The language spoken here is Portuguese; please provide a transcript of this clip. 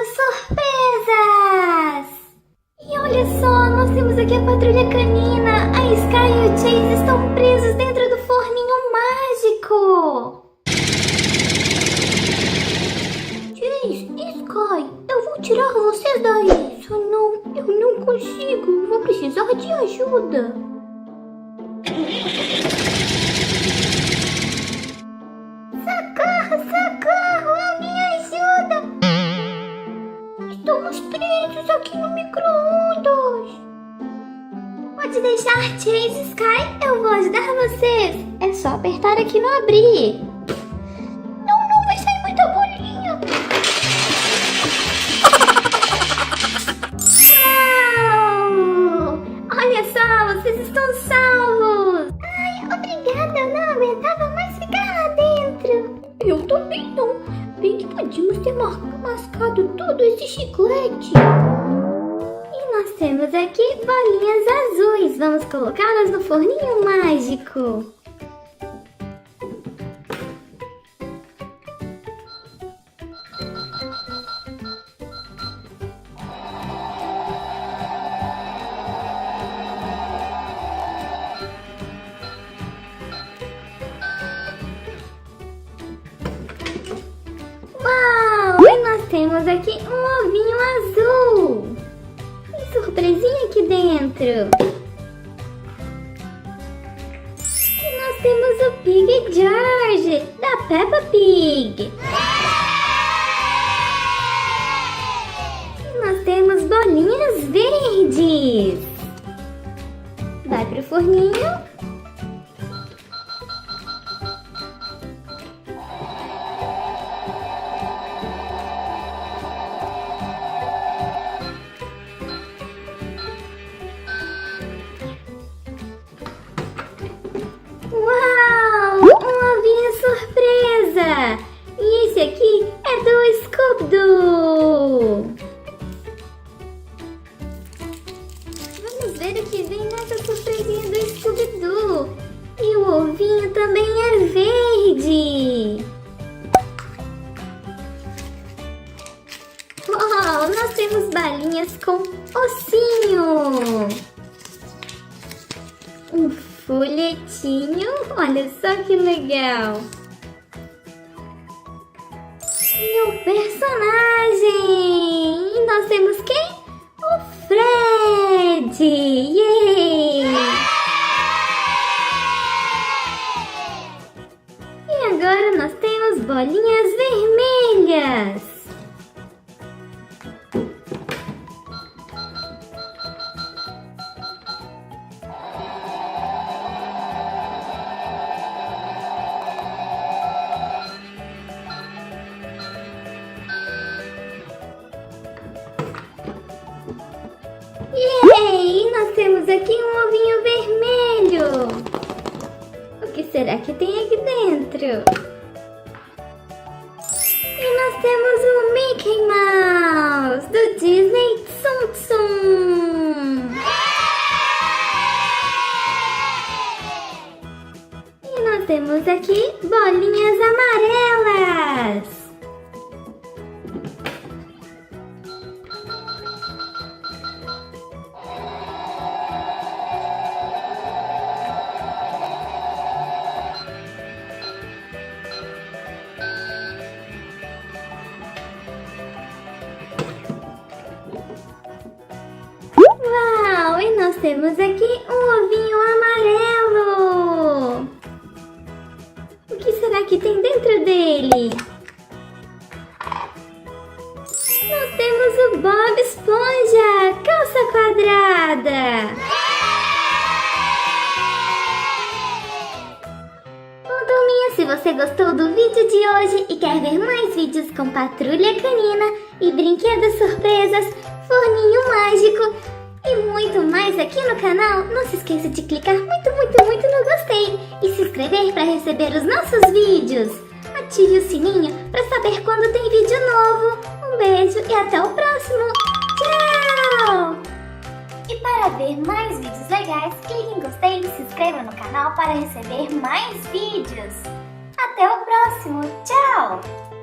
surpresas! E olha só, nós temos aqui a patrulha canina. A Sky e o Chase estão presos dentro do forninho mágico. Chase, Sky, eu vou tirar vocês daí. Só eu não consigo. Vou precisar de ajuda. Socorro, alguém ajuda! Estamos presos aqui no micro-ondas. Pode deixar, Chase, Sky, eu vou ajudar vocês. É só apertar aqui no abrir. Não vai sair muita bolinha. Uau! Olha só, vocês estão salvos. Ai, obrigada, eu não aguentava mais ficar lá dentro. Eu também não. Bem que podíamos ter mascado todo esse chiclete. E nós temos aqui bolinhas azuis. Vamos colocá-las no forninho mágico. Temos aqui um ovinho azul. Tem surpresinha aqui dentro. E nós temos o Pig George, da Peppa Pig. E nós temos bolinhas verdes. Vai pro forninho. E esse aqui é do Scooby-Doo. Vamos ver o que vem nessa surpresinha do Scooby-Doo. E o ovinho também é verde. Uau, nós temos balinhas com ossinho. Um folhetinho. Olha só que legal. E o personagem! E nós temos quem? O Fred! Yay! E agora nós temos bolinhas vermelhas! E nós temos aqui um ovinho vermelho. O que será que tem aqui dentro? E nós temos o Mickey Mouse do Disney Tsum Tsum. E nós temos aqui bolinhas amarelas. Uau! E nós temos aqui um ovinho amarelo. O que será que tem dentro dele? Nós temos o Bob Esponja, calça quadrada. Bom, turminha, se você gostou do vídeo de hoje e quer ver mais vídeos com patrulha canina e brinquedos surpresas, forninho mágico e muito mais aqui no canal, não se esqueça de clicar muito no gostei e se inscrever para receber os nossos vídeos. Ative o sininho para saber quando tem vídeo novo. Um beijo e até o próximo. Tchau! E para ver mais vídeos legais, clique em gostei e se inscreva no canal para receber mais vídeos. Até o próximo. Tchau!